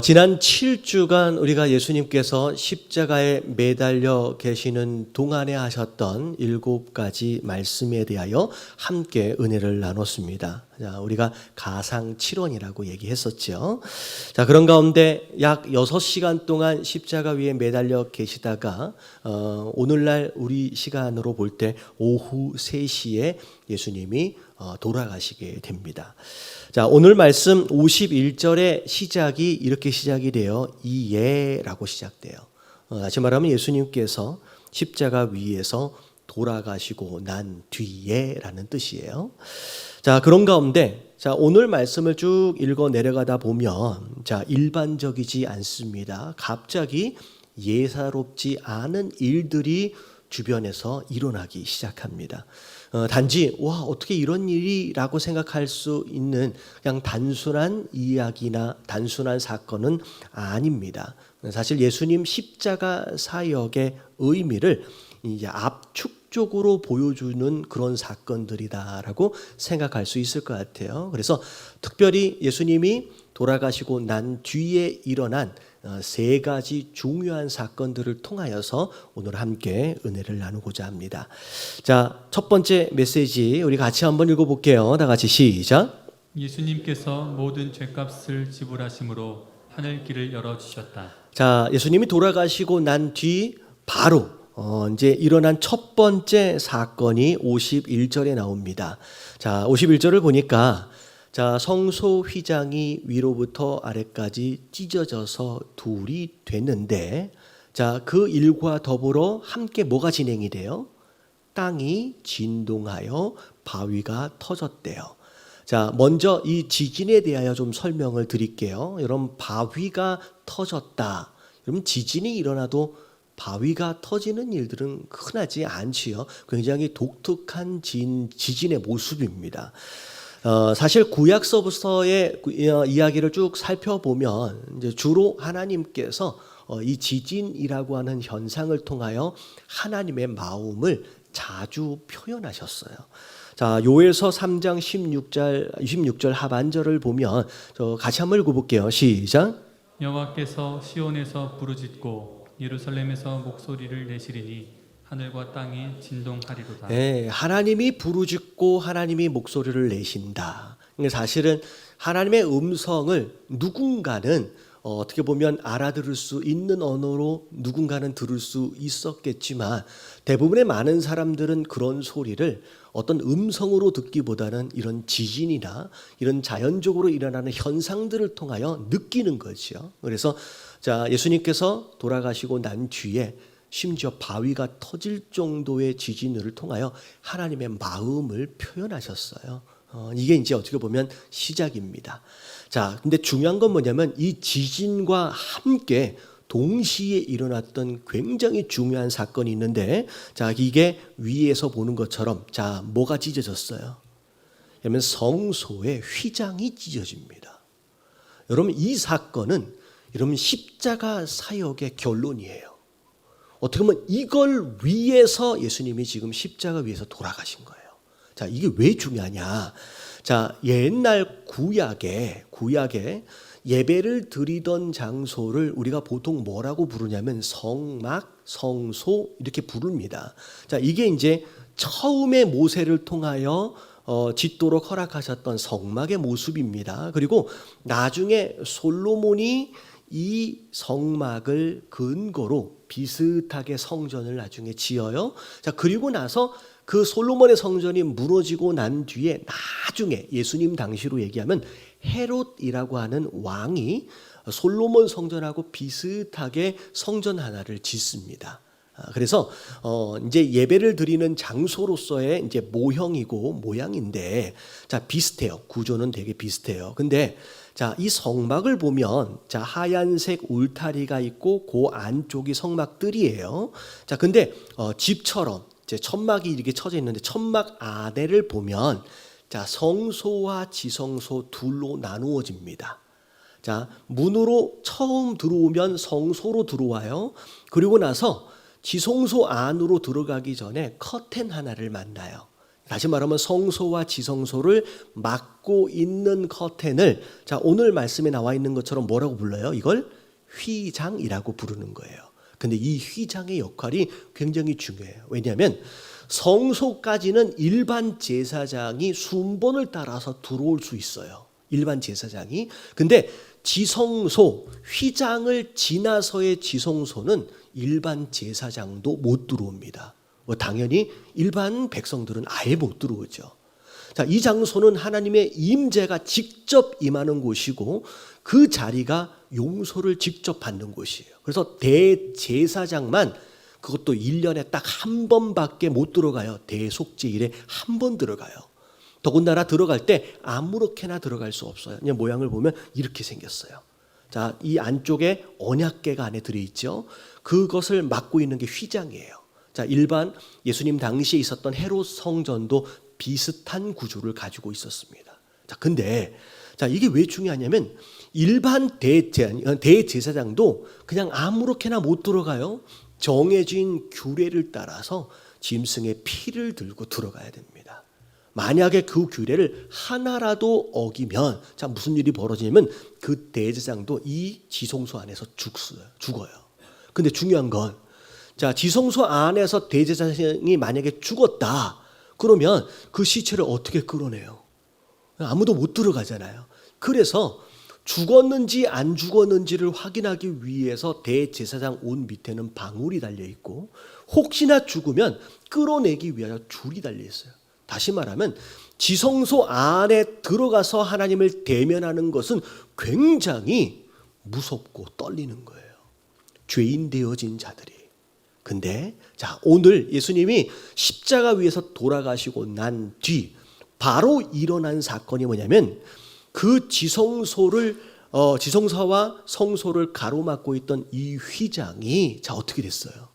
지난 7주간 우리가 예수님께서 십자가에 매달려 계시는 동안에 하셨던 7가지 말씀에 대하여 함께 은혜를 나눴습니다. 자, 우리가 가상 7원이라고 얘기했었죠. 자, 그런 가운데 약 6시간 동안 십자가 위에 매달려 계시다가 오늘날 우리 시간으로 볼 때 오후 3시에 예수님이 돌아가시게 됩니다. 자, 오늘 말씀 51절의 시작이 이렇게 시작이 돼요. 이예라고 시작돼요. 다시 말하면 예수님께서 십자가 위에서 돌아가시고 난 뒤에라는 뜻이에요. 자, 그런 가운데 자, 오늘 말씀을 쭉 읽어 내려가다 보면 자, 일반적이지 않습니다. 갑자기 예사롭지 않은 일들이 주변에서 일어나기 시작합니다. 단지 와 어떻게 이런 일이라고 생각할 수 있는 그냥 단순한 이야기나 단순한 사건은 아닙니다. 사실 예수님 십자가 사역의 의미를 이제 압축적으로 보여주는 그런 사건들이다라고 생각할 수 있을 것 같아요. 그래서 특별히 예수님이 돌아가시고 난 뒤에 일어난 3가지 중요한 사건들을 통하여서 오늘 함께 은혜를 나누고자 합니다. 자, 첫 번째 메시지 우리 같이 한번 읽어볼게요. 다 같이 시작. 예수님께서 모든 죄값을 지불하심으로 하늘 길을 열어주셨다. 자, 예수님이 돌아가시고 난 뒤 바로 이제 일어난 첫 번째 사건이 51절에 나옵니다. 자, 51절을 보니까 자, 성소 휘장이 위로부터 아래까지 찢어져서 둘이 됐는데 자, 그 일과 더불어 함께 뭐가 진행이 돼요? 땅이 진동하여 바위가 터졌대요. 자, 먼저 이 지진에 대하여 좀 설명을 드릴게요. 여러분, 바위가 터졌다. 여러분, 지진이 일어나도 바위가 터지는 일들은 흔하지 않지요. 굉장히 독특한 지진의 모습입니다. 사실 구약서부터의 이야기를 쭉 살펴보면 이제 주로 하나님께서 이 지진이라고 하는 현상을 통하여 하나님의 마음을 자주 표현하셨어요. 자, 요엘서 3장 16절 하반절을 보면 같이 한번 읽어볼게요. 시작. 여호와께서 시온에서 부르짖고 예루살렘에서 목소리를 내시리니 하늘과 땅이 진동하리로다. 네, 하나님이 부르짖고 하나님이 목소리를 내신다. 사실은 하나님의 음성을 누군가는 어떻게 보면 알아들을 수 있는 언어로 누군가는 들을 수 있었겠지만 대부분의 많은 사람들은 그런 소리를 어떤 음성으로 듣기보다는 이런 지진이나 이런 자연적으로 일어나는 현상들을 통하여 느끼는 거죠. 그래서 자, 예수님께서 돌아가시고 난 뒤에 심지어 바위가 터질 정도의 지진을 통하여 하나님의 마음을 표현하셨어요. 이게 이제 어떻게 보면 시작입니다. 자, 근데 중요한 건 뭐냐면 이 지진과 함께 동시에 일어났던 굉장히 중요한 사건이 있는데 자, 이게 위에서 보는 것처럼 자, 뭐가 찢어졌어요? 그러면 성소의 휘장이 찢어집니다. 여러분, 이 사건은 여러분 십자가 사역의 결론이에요. 어떻게 보면 이걸 위해서 예수님이 지금 십자가 위에서 돌아가신 거예요. 자, 이게 왜 중요하냐? 자, 옛날 구약에 예배를 드리던 장소를 우리가 보통 뭐라고 부르냐면 성막, 성소 이렇게 부릅니다. 자, 이게 이제 처음에 모세를 통하여 짓도록 허락하셨던 성막의 모습입니다. 그리고 나중에 솔로몬이 이 성막을 근거로 비슷하게 성전을 나중에 지어요. 자, 그리고 나서 그 솔로몬의 성전이 무너지고 난 뒤에 나중에 예수님 당시로 얘기하면 헤롯이라고 하는 왕이 솔로몬 성전하고 비슷하게 성전 하나를 짓습니다. 그래서 이제 예배를 드리는 장소로서의 이제 모형이고 모양인데 자, 비슷해요. 구조는 되게 비슷해요. 근데 자, 이 성막을 보면 자, 하얀색 울타리가 있고 그 안쪽이 성막들이에요. 자, 근데 집처럼 이제 천막이 이렇게 쳐져 있는데 천막 안에를 보면 자, 성소와 지성소 둘로 나누어집니다. 자, 문으로 처음 들어오면 성소로 들어와요. 그리고 나서 지성소 안으로 들어가기 전에 커튼 하나를 만나요. 다시 말하면 성소와 지성소를 막고 있는 커튼을 자, 오늘 말씀에 나와 있는 것처럼 뭐라고 불러요? 이걸 휘장이라고 부르는 거예요. 근데 이 휘장의 역할이 굉장히 중요해요. 왜냐하면 성소까지는 일반 제사장이 순번을 따라서 들어올 수 있어요. 일반 제사장이. 근데 지성소, 휘장을 지나서의 지성소는 일반 제사장도 못 들어옵니다. 당연히 일반 백성들은 아예 못 들어오죠. 자, 이 장소는 하나님의 임재가 직접 임하는 곳이고 그 자리가 용서를 직접 받는 곳이에요. 그래서 대제사장만 그것도 1년에 딱 한 번밖에 못 들어가요. 대속죄일에 한 번 들어가요. 더군다나 들어갈 때 아무렇게나 들어갈 수 없어요. 그냥 모양을 보면 이렇게 생겼어요. 자, 이 안쪽에 언약궤가 안에 들어있죠. 그것을 막고 있는 게 휘장이에요. 자, 일반 예수님 당시에 있었던 헤롯 성전도 비슷한 구조를 가지고 있었습니다. 자, 근데 자, 이게 왜 중요하냐면 일반 대제사장도 그냥 아무렇게나 못 들어가요. 정해진 규례를 따라서 짐승의 피를 들고 들어가야 됩니다. 만약에 그 규례를 하나라도 어기면 자, 무슨 일이 벌어지냐면 그 대제사장도 이 지성소 안에서 죽어요. 근데 중요한 건 자, 지성소 안에서 대제사장이 만약에 죽었다. 그러면 그 시체를 어떻게 끌어내요? 아무도 못 들어가잖아요. 그래서 죽었는지 안 죽었는지를 확인하기 위해서 대제사장 옷 밑에는 방울이 달려 있고 혹시나 죽으면 끌어내기 위하여 줄이 달려 있어요. 다시 말하면 지성소 안에 들어가서 하나님을 대면하는 것은 굉장히 무섭고 떨리는 거예요. 죄인 되어진 자들이. 근데 자, 오늘 예수님이 십자가 위에서 돌아가시고 난 뒤 바로 일어난 사건이 뭐냐면 그 지성소와 성소를 가로막고 있던 이 휘장이 자, 어떻게 됐어요?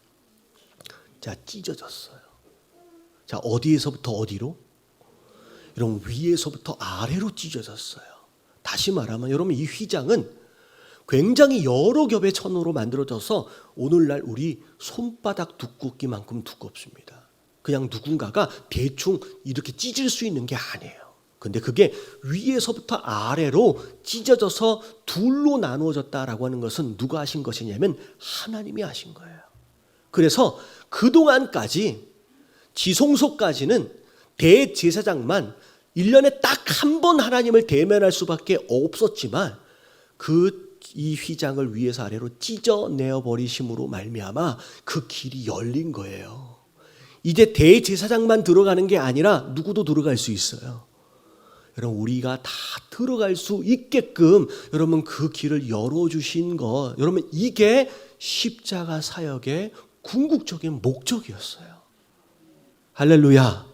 자, 찢어졌어요. 자, 어디에서부터 어디로? 여러분, 위에서부터 아래로 찢어졌어요. 다시 말하면 여러분, 이 휘장은 굉장히 여러 겹의 천으로 만들어져서 오늘날 우리 손바닥 두껍기만큼 두껍습니다. 그냥 누군가가 대충 이렇게 찢을 수 있는 게 아니에요. 근데 그게 위에서부터 아래로 찢어져서 둘로 나누어졌다라고 하는 것은 누가 하신 것이냐면 하나님이 하신 거예요. 그래서 그동안까지 지성소까지는 대제사장만 1년에 딱 한 번 하나님을 대면할 수밖에 없었지만 이 휘장을 위에서 아래로 찢어내어 버리심으로 말미암아 그 길이 열린 거예요. 이제 대제사장만 들어가는 게 아니라 누구도 들어갈 수 있어요. 여러분, 우리가 다 들어갈 수 있게끔 여러분 그 길을 열어주신 것, 여러분 이게 십자가 사역의 궁극적인 목적이었어요. 할렐루야.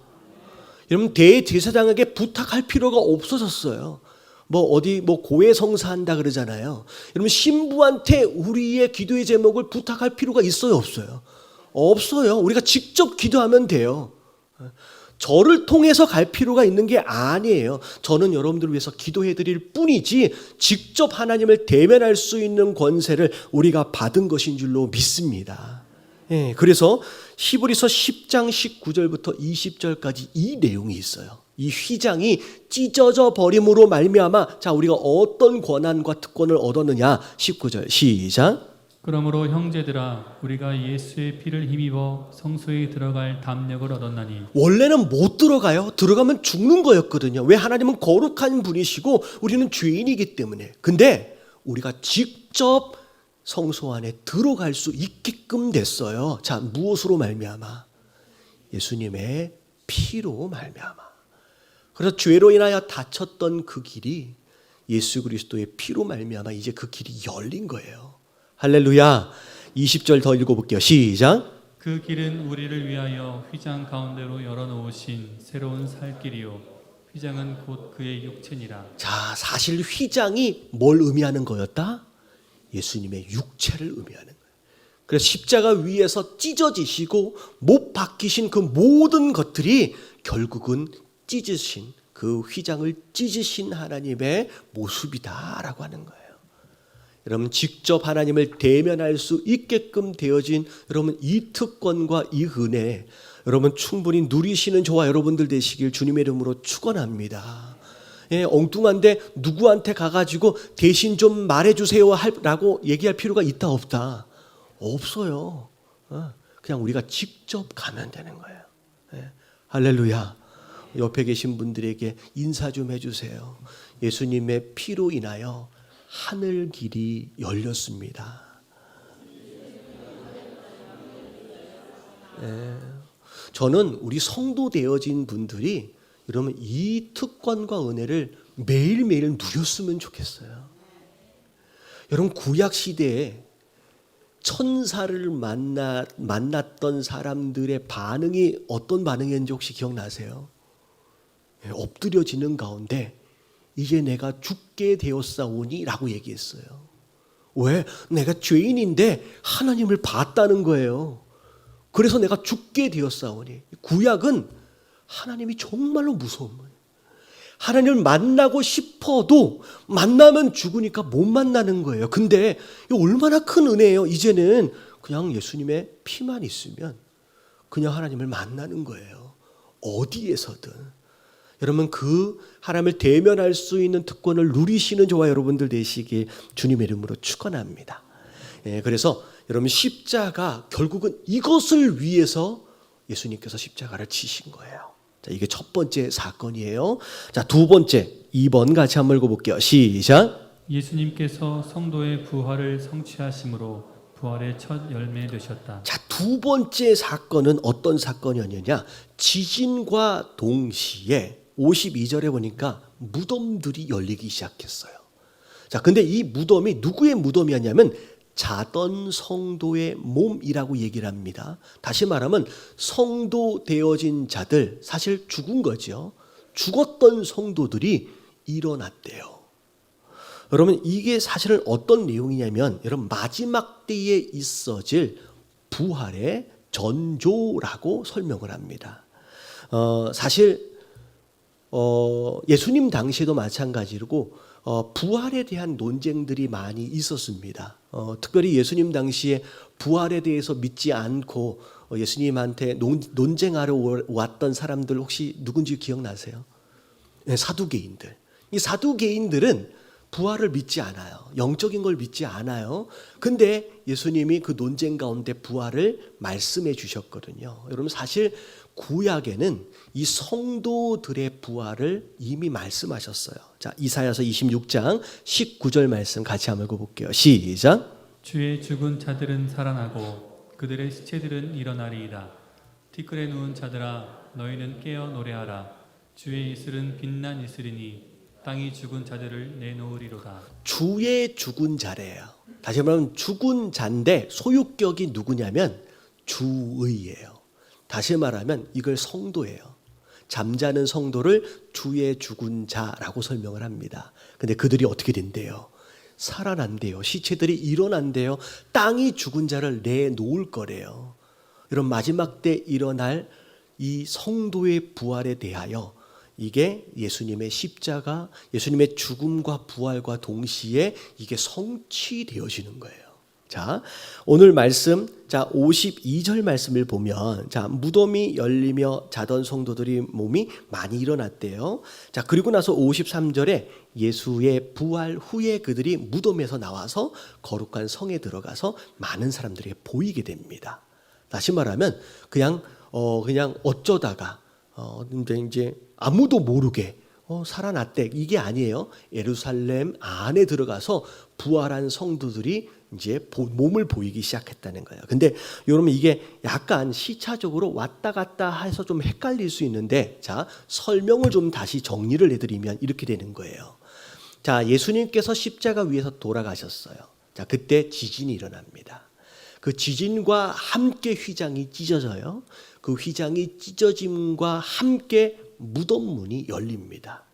여러분, 대제사장에게 부탁할 필요가 없어졌어요. 어디 고해 성사한다 그러잖아요. 여러분, 신부한테 우리의 기도의 제목을 부탁할 필요가 있어요, 없어요? 없어요. 우리가 직접 기도하면 돼요. 저를 통해서 갈 필요가 있는 게 아니에요. 저는 여러분들을 위해서 기도해 드릴 뿐이지 직접 하나님을 대면할 수 있는 권세를 우리가 받은 것인 줄로 믿습니다. 예, 그래서 히브리서 10장 19절부터 20절까지 이 내용이 있어요. 이 휘장이 찢어져 버림으로 말미암아 자, 우리가 어떤 권한과 특권을 얻었느냐. 19절 시작. 그러므로 형제들아 우리가 예수의 피를 힘입어 성소에 들어갈 담력을 얻었나니. 원래는 못 들어가요. 들어가면 죽는 거였거든요. 왜? 하나님은 거룩한 분이시고 우리는 죄인이기 때문에. 근데 우리가 직접 성소 안에 들어갈 수 있게끔 됐어요. 자, 무엇으로 말미암아? 예수님의 피로 말미암아. 그래서 죄로 인하여 닫혔던 그 길이 예수 그리스도의 피로 말미암아 이제 그 길이 열린 거예요. 할렐루야. 20절 더 읽어볼게요. 시작. 그 길은 우리를 위하여 휘장 가운데로 열어놓으신 새로운 살 길이요 휘장은 곧 그의 육체니라. 자, 사실 휘장이 뭘 의미하는 거였다? 예수님의 육체를 의미하는 거예요. 그래서 십자가 위에서 찢어지시고 못 박히신 그 모든 것들이 결국은 찢으신 그 휘장을 찢으신 하나님의 모습이다라고 하는 거예요. 여러분 직접 하나님을 대면할 수 있게끔 되어진 여러분 이 특권과 이 은혜 여러분 충분히 누리시는 저와 여러분들 되시길 주님의 이름으로 축원합니다. 예, 엉뚱한데 누구한테 가가지고 대신 좀 말해주세요 라고 얘기할 필요가 있다 없다? 없어요. 그냥 우리가 직접 가면 되는 거예요. 예, 할렐루야. 옆에 계신 분들에게 인사 좀 해주세요. 예수님의 피로 인하여 하늘 길이 열렸습니다. 예, 저는 우리 성도 되어진 분들이 여러분 이 특권과 은혜를 매일매일 누렸으면 좋겠어요. 여러분 구약 시대에 천사를 만났던 사람들의 반응이 어떤 반응이었는지 혹시 기억나세요? 엎드려지는 가운데 이제 내가 죽게 되었사오니 라고 얘기했어요. 왜? 내가 죄인인데 하나님을 봤다는 거예요. 그래서 내가 죽게 되었사오니. 구약은 하나님이 정말로 무서운 거예요. 하나님을 만나고 싶어도 만나면 죽으니까 못 만나는 거예요. 근데 이거 얼마나 큰 은혜예요. 이제는 그냥 예수님의 피만 있으면 그냥 하나님을 만나는 거예요. 어디에서든. 여러분 그 하나님을 대면할 수 있는 특권을 누리시는 저와 여러분들 되시길 주님의 이름으로 축원합니다. 예, 그래서 여러분 십자가 결국은 이것을 위해서 예수님께서 십자가를 치신 거예요. 자, 이게 첫 번째 사건이에요. 자, 두 번째 2번 같이 한번 읽어볼게요. 시작. 예수님께서 성도의 부활을 성취하심으로 부활의 첫 열매 되셨다. 자, 두 번째 사건은 어떤 사건이었느냐? 지진과 동시에 52절에 보니까 무덤들이 열리기 시작했어요. 자, 근데 이 무덤이 누구의 무덤이었냐면 자던 성도의 몸이라고 얘기를 합니다. 다시 말하면 성도 되어진 자들, 사실 죽은 거죠. 죽었던 성도들이 일어났대요. 여러분 이게 사실은 어떤 내용이냐면 여러분 마지막 때에 있어질 부활의 전조라고 설명을 합니다. 사실 예수님 당시에도 마찬가지고 부활에 대한 논쟁들이 많이 있었습니다. 특별히 예수님 당시에 부활에 대해서 믿지 않고 예수님한테 논쟁하러 왔던 사람들 혹시 누군지 기억나세요? 네, 사두개인들. 이 사두개인들은 부활을 믿지 않아요. 영적인 걸 믿지 않아요. 근데 예수님이 그 논쟁 가운데 부활을 말씀해 주셨거든요. 여러분 사실 구약에는 이 성도들의 부활을 이미 말씀하셨어요. 자, 이사야서 26장 19절 말씀 같이 한번 읽어볼게요. 시작. 주의 죽은 자들은 살아나고 그들의 시체들은 일어나리이다. 티끌에 누운 자들아 너희는 깨어 노래하라. 주의 이슬은 빛난 이슬이니 땅이 죽은 자들을 내놓으리로다. 주의 죽은 자래요. 다시 말하면 죽은 자인데 소유격이 누구냐면 주의예요. 다시 말하면 이걸 성도예요. 잠자는 성도를 주의 죽은 자라고 설명을 합니다. 근데 그들이 어떻게 된대요? 살아난대요. 시체들이 일어난대요. 땅이 죽은 자를 내놓을 거래요. 이런 마지막 때 일어날 이 성도의 부활에 대하여 이게 예수님의 십자가, 예수님의 죽음과 부활과 동시에 이게 성취되어지는 거예요. 자, 오늘 말씀, 자, 52절 말씀을 보면, 자, 무덤이 열리며 자던 성도들이 몸이 많이 일어났대요. 자, 그리고 나서 53절에 예수의 부활 후에 그들이 무덤에서 나와서 거룩한 성에 들어가서 많은 사람들에게 보이게 됩니다. 다시 말하면, 그냥 어쩌다가, 근데 이제 아무도 모르게, 살아났대. 이게 아니에요. 예루살렘 안에 들어가서 부활한 성도들이 이제 몸을 보이기 시작했다는 거예요. 근데 여러분 이게 약간 시차적으로 왔다 갔다 해서 좀 헷갈릴 수 있는데, 자, 설명을 좀 다시 정리를 해드리면 이렇게 되는 거예요. 자, 예수님께서 십자가 위에서 돌아가셨어요. 자, 그때 지진이 일어납니다. 그 지진과 함께 휘장이 찢어져요. 그 휘장이 찢어짐과 함께 무덤문이 열립니다.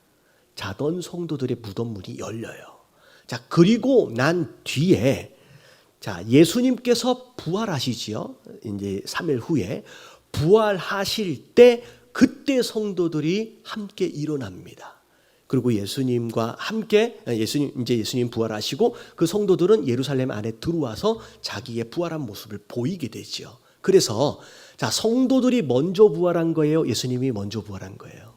자던 성도들의 무덤문이 열려요. 자, 그리고 난 뒤에 자, 예수님께서 부활하시지요. 이제 3일 후에 부활하실 때 그때 성도들이 함께 일어납니다. 그리고 예수님과 함께 예수님 부활하시고 그 성도들은 예루살렘 안에 들어와서 자기의 부활한 모습을 보이게 되죠. 그래서 자, 성도들이 먼저 부활한 거예요? 예수님이 먼저 부활한 거예요?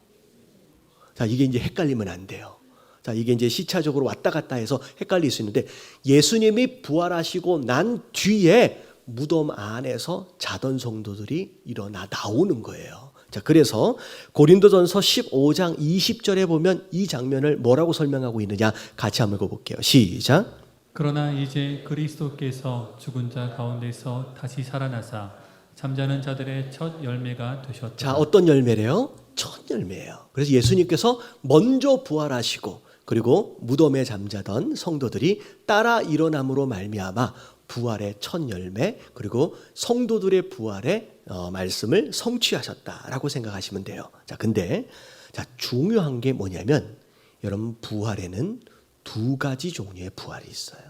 자, 이게 이제 헷갈리면 안 돼요. 자, 이게 이제 시차적으로 왔다 갔다 해서 헷갈릴 수 있는데 예수님이 부활하시고 난 뒤에 무덤 안에서 자던 성도들이 일어나 나오는 거예요. 자, 그래서 고린도전서 15장 20절에 보면 이 장면을 뭐라고 설명하고 있느냐 같이 한번 읽어볼게요. 시작. 그러나 이제 그리스도께서 죽은 자 가운데서 다시 살아나사 잠자는 자들의 첫 열매가 되셨다. 자, 어떤 열매래요? 첫 열매예요. 그래서 예수님께서 먼저 부활하시고 그리고 무덤에 잠자던 성도들이 따라 일어남으로 말미암아 부활의 첫 열매 그리고 성도들의 부활의 말씀을 성취하셨다라고 생각하시면 돼요. 자, 근데 자, 중요한 게 뭐냐면 여러분 부활에는 두 가지 종류의 부활이 있어요.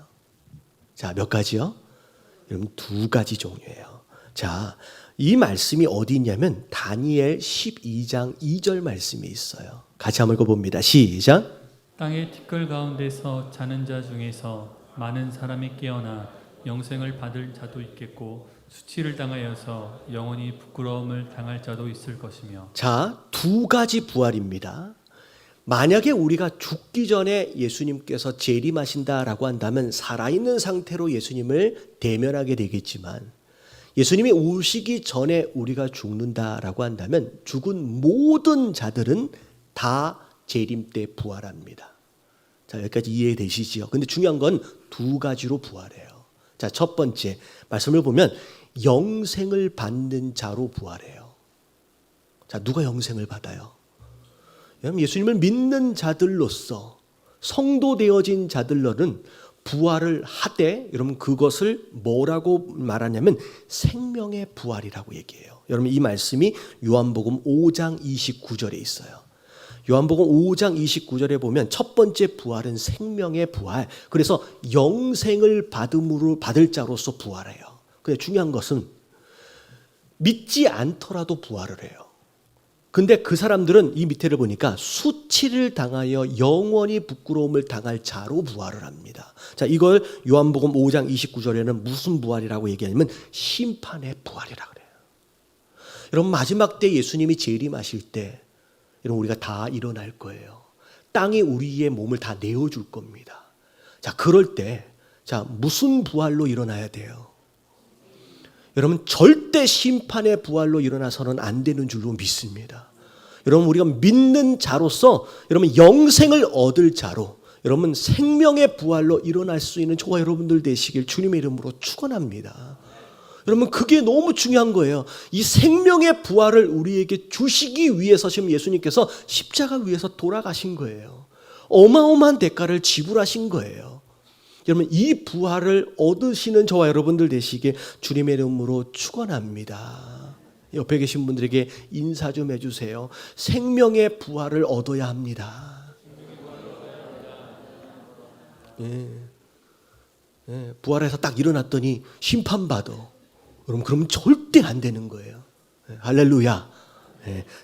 자, 몇 가지요? 여러분 두 가지 종류예요. 자, 이 말씀이 어디 있냐면 다니엘 12장 2절 말씀이 있어요. 같이 한번 읽어봅니다. 시작. 땅의 티끌 가운데서 자는 자 중에서 많은 사람이 깨어나 영생을 받을 자도 있겠고 수치를 당하여서 영원히 부끄러움을 당할 자도 있을 것이며. 자, 두 가지 부활입니다. 만약에 우리가 죽기 전에 예수님께서 재림하신다라고 한다면 살아있는 상태로 예수님을 대면하게 되겠지만 예수님이 오시기 전에 우리가 죽는다라고 한다면 죽은 모든 자들은 다 재림 때 부활합니다. 자, 여기까지 이해되시지요? 근데 중요한 건 두 가지로 부활해요. 자, 첫 번째 말씀을 보면 영생을 받는 자로 부활해요. 자, 누가 영생을 받아요? 여러분 예수님을 믿는 자들로서 성도 되어진 자들로는 부활을 하되 여러분 그것을 뭐라고 말하냐면 생명의 부활이라고 얘기해요. 여러분 이 말씀이 요한복음 5장 29절에 있어요. 요한복음 5장 29절에 보면 첫 번째 부활은 생명의 부활. 그래서 영생을 받을 자로서 부활해요. 근데 중요한 것은 믿지 않더라도 부활을 해요. 근데 그 사람들은 이 밑에를 보니까 수치를 당하여 영원히 부끄러움을 당할 자로 부활을 합니다. 자, 이걸 요한복음 5장 29절에는 무슨 부활이라고 얘기하냐면 심판의 부활이라고 그래요. 여러분 마지막 때 예수님이 재림하실 때 여러분 우리가 다 일어날 거예요. 땅이 우리의 몸을 다 내어줄 겁니다. 자, 그럴 때 자, 무슨 부활로 일어나야 돼요? 여러분 절대 심판의 부활로 일어나서는 안 되는 줄로 믿습니다. 여러분 우리가 믿는 자로서 여러분 영생을 얻을 자로 여러분 생명의 부활로 일어날 수 있는 저와 여러분들 되시길 주님의 이름으로 축원합니다. 여러분 그게 너무 중요한 거예요. 이 생명의 부활을 우리에게 주시기 위해서 지금 예수님께서 십자가 위에서 돌아가신 거예요. 어마어마한 대가를 지불하신 거예요. 여러분 이 부활을 얻으시는 저와 여러분들 되시길 주님의 이름으로 축원합니다. 옆에 계신 분들에게 인사 좀 해주세요. 생명의 부활을 얻어야 합니다. 부활해서 딱 일어났더니 심판받아. 여러분 그러면 절대 안 되는 거예요. 할렐루야.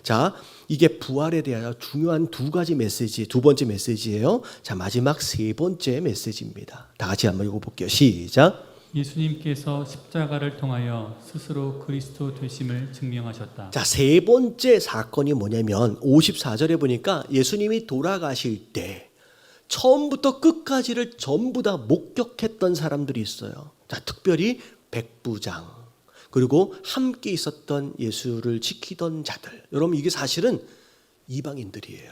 자, 이게 부활에 대하여 중요한 두 가지 메시지, 두 번째 메시지예요. 자, 마지막 세 번째 메시지입니다. 다 같이 한번 읽어볼게요. 시작. 예수님께서 십자가를 통하여 스스로 그리스도 되심을 증명하셨다. 자, 세 번째 사건이 뭐냐면 54절에 보니까 예수님이 돌아가실 때 처음부터 끝까지를 전부 다 목격했던 사람들이 있어요. 자, 특별히 백부장 그리고 함께 있었던 예수를 지키던 자들. 여러분 이게 사실은 이방인들이에요.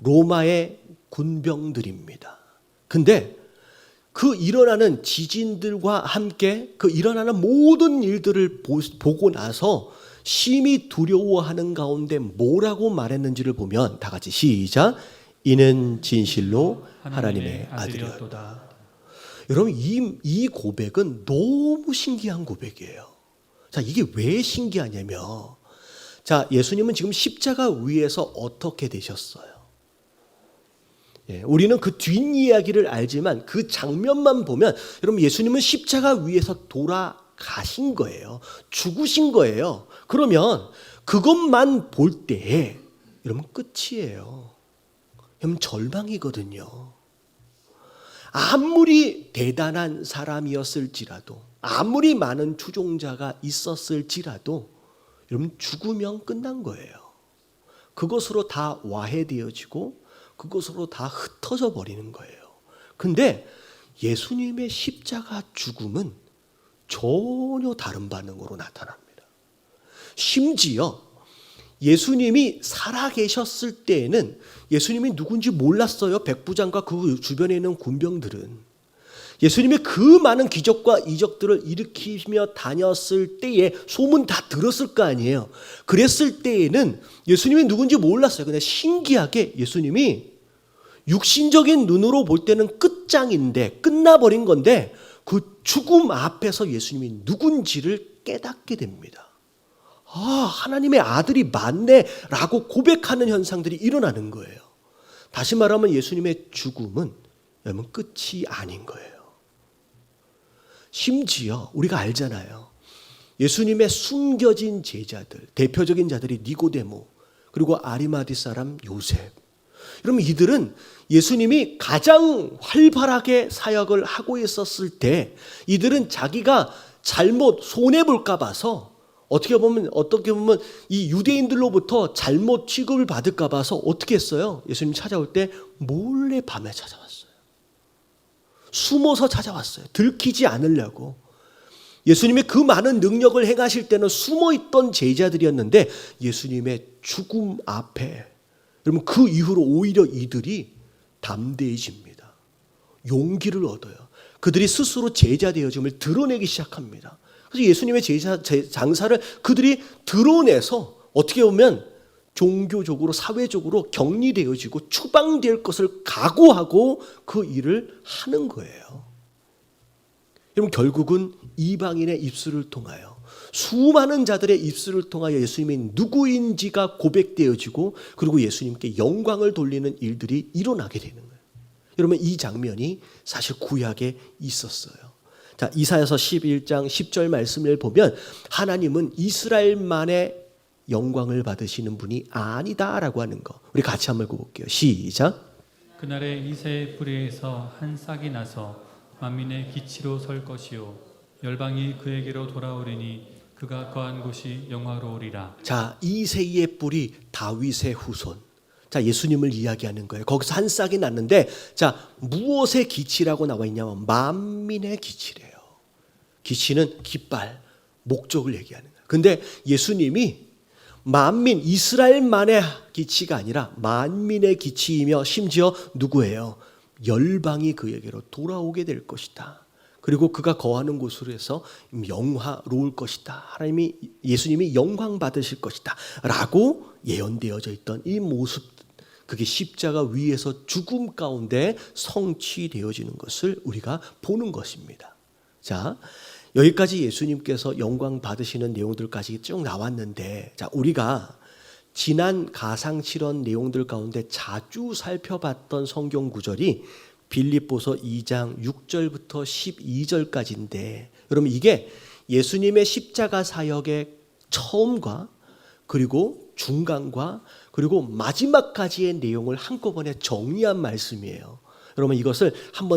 로마의 군병들입니다. 근데 그 일어나는 지진들과 함께 그 일어나는 모든 일들을 보고 나서 심히 두려워하는 가운데 뭐라고 말했는지를 보면 다 같이 시작. 이는 진실로 하나님의 아들이었다. 여러분 이 고백은 너무 신기한 고백이에요. 자, 이게 왜 신기하냐면 자, 예수님은 지금 십자가 위에서 어떻게 되셨어요? 우리는 그 뒷이야기를 알지만 그 장면만 보면 여러분 예수님은 십자가 위에서 돌아가신 거예요. 죽으신 거예요. 그러면 그것만 볼 때에 여러분 끝이에요. 그럼 절망이거든요. 아무리 대단한 사람이었을지라도, 아무리 많은 추종자가 있었을지라도 여러분 죽으면 끝난 거예요. 그것으로 다 와해되어지고 그것으로 다 흩어져 버리는 거예요. 근데 예수님의 십자가 죽음은 전혀 다른 반응으로 나타납니다. 심지어 예수님이 살아계셨을 때에는 예수님이 누군지 몰랐어요. 백부장과 그 주변에 있는 군병들은. 예수님이 그 많은 기적과 이적들을 일으키며 다녔을 때에 소문 다 들었을 거 아니에요. 그랬을 때에는 예수님이 누군지 몰랐어요. 근데 신기하게 예수님이 육신적인 눈으로 볼 때는 끝장인데, 끝나버린 건데 그 죽음 앞에서 예수님이 누군지를 깨닫게 됩니다. 아, 하나님의 아들이 맞네라고 고백하는 현상들이 일어나는 거예요. 다시 말하면 예수님의 죽음은 여러분 끝이 아닌 거예요. 심지어 우리가 알잖아요. 예수님의 숨겨진 제자들, 대표적인 자들이 니고데모, 그리고 아리마디 사람 요셉. 여러분 이들은 예수님이 가장 활발하게 사역을 하고 있었을 때 이들은 자기가 잘못 손해볼까 봐서 어떻게 보면 이 유대인들로부터 잘못 취급을 받을까 봐서 어떻게 했어요? 예수님 찾아올 때 몰래 밤에 찾아왔어요. 숨어서 찾아왔어요. 들키지 않으려고. 예수님이 그 많은 능력을 행하실 때는 숨어있던 제자들이었는데 예수님의 죽음 앞에, 여러분 그 이후로 오히려 이들이 담대해집니다. 용기를 얻어요. 그들이 스스로 제자 되어짐을 드러내기 시작합니다. 그래서 예수님의 장사를 그들이 드러내서 어떻게 보면 종교적으로 사회적으로 격리되어지고 추방될 것을 각오하고 그 일을 하는 거예요. 여러분 결국은 이방인의 입술을 통하여 수많은 자들의 입술을 통하여 예수님이 누구인지가 고백되어지고 그리고 예수님께 영광을 돌리는 일들이 일어나게 되는 거예요. 여러분 이 장면이 사실 구약에 있었어요. 자, 이사야서 11장 10절 말씀을 보면 하나님은 이스라엘만의 영광을 받으시는 분이 아니다라고 하는 거. 우리 같이 한번 읽어볼게요. 시작. 그날에 이새의 뿌리에서 한 싹이 나서 만민의 기치로 설 것이요 열방이 그에게로 돌아오리니 그가 거한 곳이 영화로우리라. 자, 이새의 뿌리 다윗의 후손. 자, 예수님을 이야기하는 거예요. 거기서 한 싹이 났는데 자, 무엇의 기치라고 나와 있냐면 만민의 기치래요. 기치는 깃발, 목적을 얘기하는 거예요. 근데 예수님이 만민, 이스라엘만의 기치가 아니라 만민의 기치이며 심지어 누구예요? 열방이 그에게로 돌아오게 될 것이다. 그리고 그가 거하는 곳으로 해서 영화로울 것이다. 예수님이 영광 받으실 것이다. 라고 예언되어져 있던 이 모습, 그게 십자가 위에서 죽음 가운데 성취되어지는 것을 우리가 보는 것입니다. 자, 여기까지 예수님께서 영광 받으시는 내용들까지 쭉 나왔는데, 자, 우리가 지난 가상실현 내용들 가운데 자주 살펴봤던 성경 구절이 빌립보서 2장 6절부터 12절까지인데, 여러분 이게 예수님의 십자가 사역의 처음과 그리고 중간과 그리고 마지막까지의 내용을 한꺼번에 정리한 말씀이에요. 여러분 이것을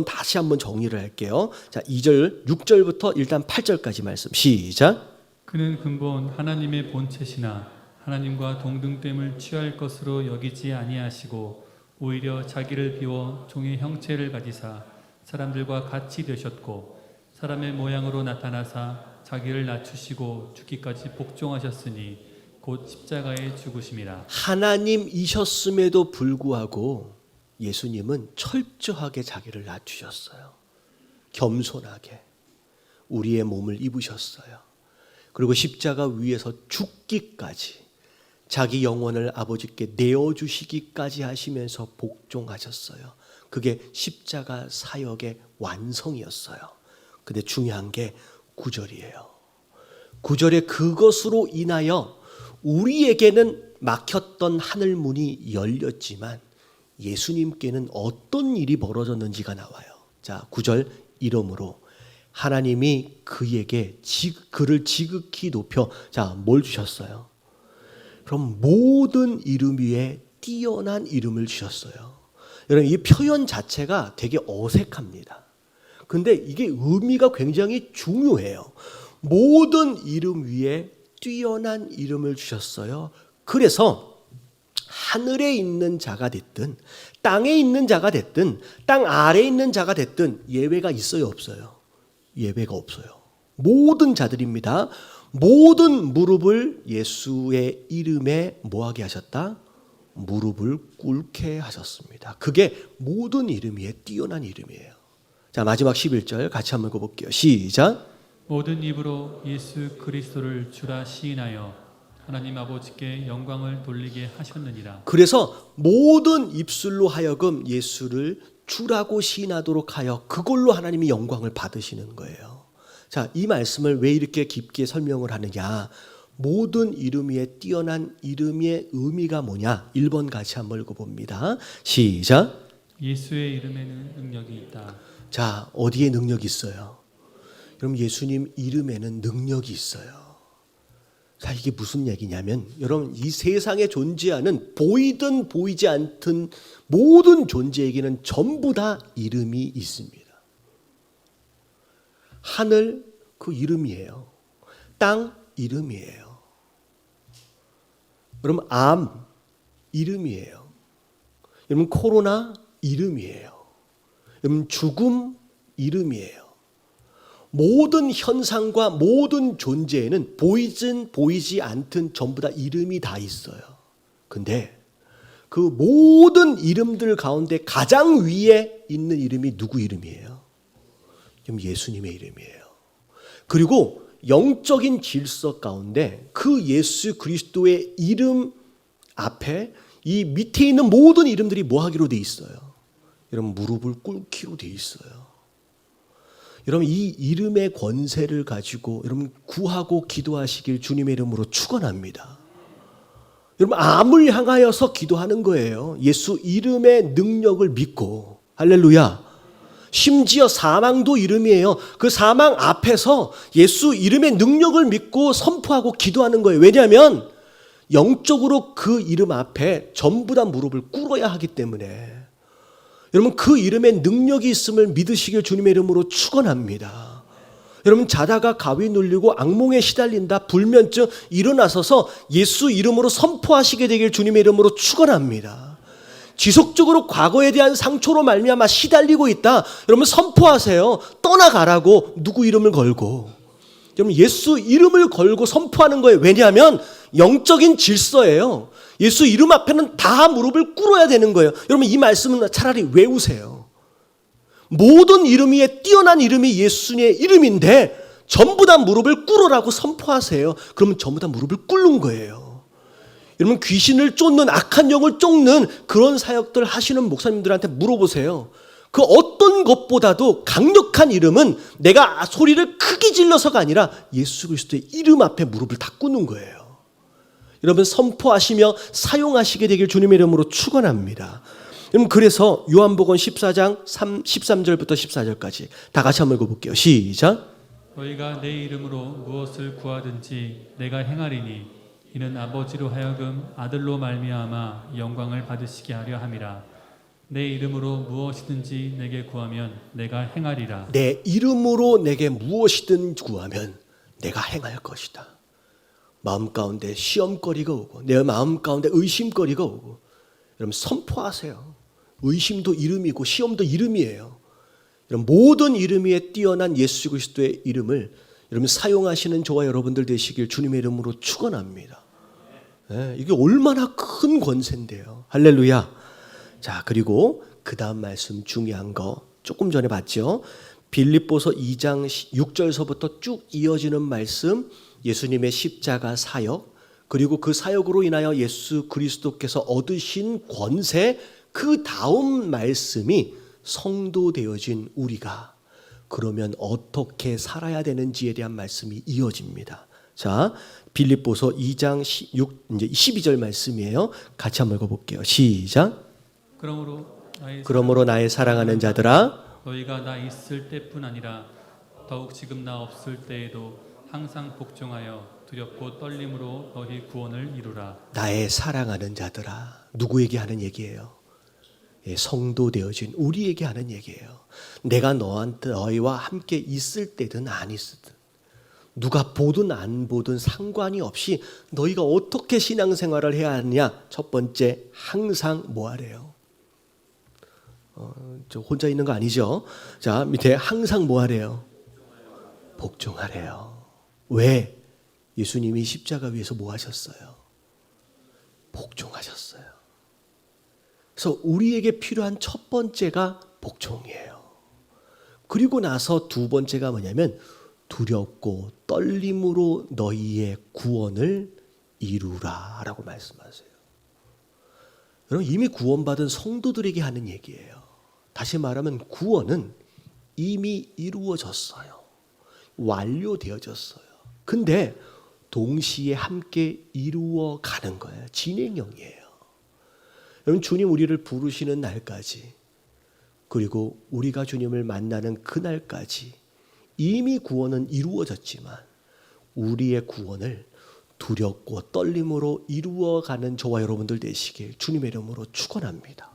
다시 한번 정리를 할게요. 자, 6절부터 일단 8절까지 말씀 시작. 그는 근본 하나님의 본체시나 하나님과 동등됨을 취할 것으로 여기지 아니하시고 오히려 자기를 비워 종의 형체를 가지사 사람들과 같이 되셨고 사람의 모양으로 나타나사 자기를 낮추시고 죽기까지 복종하셨으니 곧 십자가에 죽으심이라. 하나님이셨음에도 불구하고 예수님은 철저하게 자기를 낮추셨어요. 겸손하게 우리의 몸을 입으셨어요. 그리고 십자가 위에서 죽기까지 자기 영혼을 아버지께 내어주시기까지 하시면서 복종하셨어요. 그게 십자가 사역의 완성이었어요. 근데 중요한 게 9절이에요. 9절에 그것으로 인하여 우리에게는 막혔던 하늘 문이 열렸지만 예수님께는 어떤 일이 벌어졌는지가 나와요. 자, 9절 이름으로 하나님이 그에게 그를 지극히 높여 자, 뭘 주셨어요? 그럼 모든 이름 위에 뛰어난 이름을 주셨어요. 여러분 이 표현 자체가 되게 어색합니다. 근데 이게 의미가 굉장히 중요해요. 모든 이름 위에 뛰어난 이름을 주셨어요. 그래서 하늘에 있는 자가 됐든 땅에 있는 자가 됐든 땅 아래에 있는 자가 됐든 예외가 있어요, 없어요? 예외가 없어요. 모든 자들입니다. 모든 무릎을 예수의 이름에 뭐하게 하셨다? 무릎을 꿇게 하셨습니다. 그게 모든 이름 위에 뛰어난 이름이에요. 자, 마지막 11절 같이 한번 읽어볼게요. 시작. 모든 입으로 예수 그리스도를 주라 시인하여 하나님 아버지께 영광을 돌리게 하셨느니라. 그래서 모든 입술로 하여금 예수를 주라고 시인하도록 하여 그걸로 하나님이 영광을 받으시는 거예요. 자, 이 말씀을 왜 이렇게 깊게 설명을 하느냐? 모든 이름 위에 뛰어난 이름의 의미가 뭐냐? 1번 같이 한번 읽어봅니다. 시작. 예수의 이름에는 능력이 있다. 자, 어디에 능력이 있어요? 여러분 예수님 이름에는 능력이 있어요. 자, 이게 무슨 얘기냐면 여러분 이 세상에 존재하는 보이든 보이지 않든 모든 존재에게는 전부 다 이름이 있습니다. 하늘 그 이름이에요. 땅 이름이에요. 여러분 암 이름이에요. 여러분 코로나 이름이에요. 여러분 죽음 이름이에요. 모든 현상과 모든 존재에는 보이든 보이지 않든 전부 다 이름이 다 있어요. 근데 그 모든 이름들 가운데 가장 위에 있는 이름이 누구 이름이에요? 예수님의 이름이에요. 그리고 영적인 질서 가운데 그 예수 그리스도의 이름 앞에 이 밑에 있는 모든 이름들이 뭐 하기로 돼 있어요? 여러분 무릎을 꿇기로 돼 있어요. 여러분 이 이름의 권세를 가지고 여러분 구하고 기도하시길 주님의 이름으로 축원합니다. 여러분 암을 향하여서 기도하는 거예요. 예수 이름의 능력을 믿고 할렐루야. 심지어 사망도 이름이에요. 그 사망 앞에서 예수 이름의 능력을 믿고 선포하고 기도하는 거예요. 왜냐하면 영적으로 그 이름 앞에 전부 다 무릎을 꿇어야 하기 때문에 여러분 그 이름에 능력이 있음을 믿으시길 주님의 이름으로 축원합니다. 여러분 자다가 가위 눌리고 악몽에 시달린다 불면증 일어나서서 예수 이름으로 선포하시게 되길 주님의 이름으로 축원합니다. 지속적으로 과거에 대한 상처로 말미암아 시달리고 있다. 여러분 선포하세요. 떠나가라고 누구 이름을 걸고 여러분 예수 이름을 걸고 선포하는 거예요. 왜냐하면 영적인 질서예요. 예수 이름 앞에는 다 무릎을 꿇어야 되는 거예요. 여러분 이 말씀은 차라리 외우세요. 모든 이름 위에 뛰어난 이름이 예수님의 이름인데 전부 다 무릎을 꿇으라고 선포하세요. 그러면 전부 다 무릎을 꿇는 거예요. 여러분 귀신을 쫓는 악한 영을 쫓는 그런 사역들 하시는 목사님들한테 물어보세요. 그 어떤 것보다도 강력한 이름은 내가 소리를 크게 질러서가 아니라 예수 그리스도의 이름 앞에 무릎을 다 꿇는 거예요. 여러분 선포하시며 사용하시게 되길 주님의 이름으로 축원합니다. 여러분 그래서 요한복음 14장 13절부터 14절까지 다 같이 한번 읽어볼게요. 시작. 너희가 내 이름으로 무엇을 구하든지 내가 행하리니 이는 아버지로 하여금 아들로 말미암아 영광을 받으시게 하려 함이라. 내 이름으로 무엇이든지 내게 구하면 내가 행하리라. 내 이름으로 내게 무엇이든 구하면 내가 행할 것이다. 마음 가운데 시험거리가 오고 내 마음 가운데 의심거리가 오고 여러분 선포하세요. 의심도 이름이고 시험도 이름이에요. 여러분 모든 이름 위에 뛰어난 예수 그리스도의 이름을 여러분 사용하시는 저와 여러분들 되시길 주님의 이름으로 축원합니다. 네, 이게 얼마나 큰 권세인데요. 할렐루야. 자, 그리고 그 다음 말씀 중요한 거 조금 전에 봤죠. 빌립보서 2장 6절서부터 쭉 이어지는 말씀 예수님의 십자가 사역 그리고 그 사역으로 인하여 예수 그리스도께서 얻으신 권세 그 다음 말씀이 성도 되어진 우리가 그러면 어떻게 살아야 되는지에 대한 말씀이 이어집니다. 자, 빌립보서 2장 12절 말씀이에요. 같이 한번 읽어볼게요. 시작. 그러므로 나의 사랑하는 자들아 너희가 나 있을 때뿐 아니라 더욱 지금 나 없을 때에도 항상 복종하여 두렵고 떨림으로 너희 구원을 이루라. 나의 사랑하는 자들아 누구에게 하는 얘기예요? 성도 되어진 우리에게 하는 얘기예요. 내가 너희와 함께 있을 때든 안 있을든, 누가 보든 안 보든 상관이 없이 너희가 어떻게 신앙생활을 해야 하느냐. 첫 번째, 항상 뭐 하래요? 저 혼자 있는 거 아니죠? 자, 밑에 항상 뭐 하래요? 복종하래요. 왜? 예수님이 십자가 위에서 뭐 하셨어요? 복종하셨어요. 그래서 우리에게 필요한 첫 번째가 복종이에요. 그리고 나서 두 번째가 뭐냐면 두렵고 떨림으로 너희의 구원을 이루라 라고 말씀하세요. 여러분, 이미 구원받은 성도들에게 하는 얘기예요. 다시 말하면 구원은 이미 이루어졌어요. 완료되어졌어요. 근데 동시에 함께 이루어가는 거예요. 진행형이에요. 여러분, 주님 우리를 부르시는 날까지, 그리고 우리가 주님을 만나는 그날까지 이미 구원은 이루어졌지만 우리의 구원을 두렵고 떨림으로 이루어가는 저와 여러분들 되시길 주님의 이름으로 축원합니다.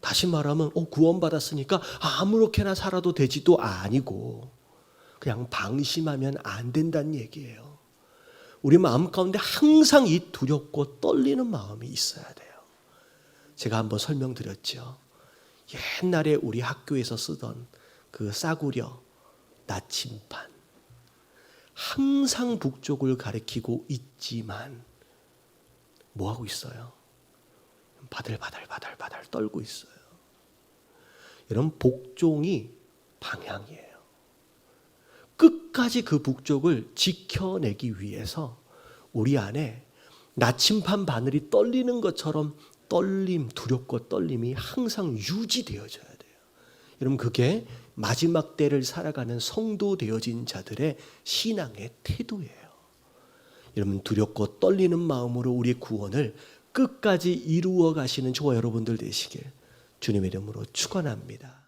다시 말하면 구원받았으니까 아무렇게나 살아도 되지도 아니고 그냥 방심하면 안 된다는 얘기예요. 우리 마음 가운데 항상 이 두렵고 떨리는 마음이 있어야 돼요. 제가 한번 설명드렸죠. 옛날에 우리 학교에서 쓰던 그 싸구려 나침반, 항상 북쪽을 가리키고 있지만 뭐 하고 있어요? 바들바들 떨고 있어요. 여러분, 복종이 방향이에요. 끝까지 그 북쪽을 지켜내기 위해서 우리 안에 나침반 바늘이 떨리는 것처럼 떨림, 두렵고 떨림이 항상 유지되어져야 돼요. 여러분, 그게 마지막 때를 살아가는 성도 되어진 자들의 신앙의 태도예요. 여러분, 두렵고 떨리는 마음으로 우리의 구원을 끝까지 이루어 가시는 저와 여러분들 되시길 주님의 이름으로 축원합니다.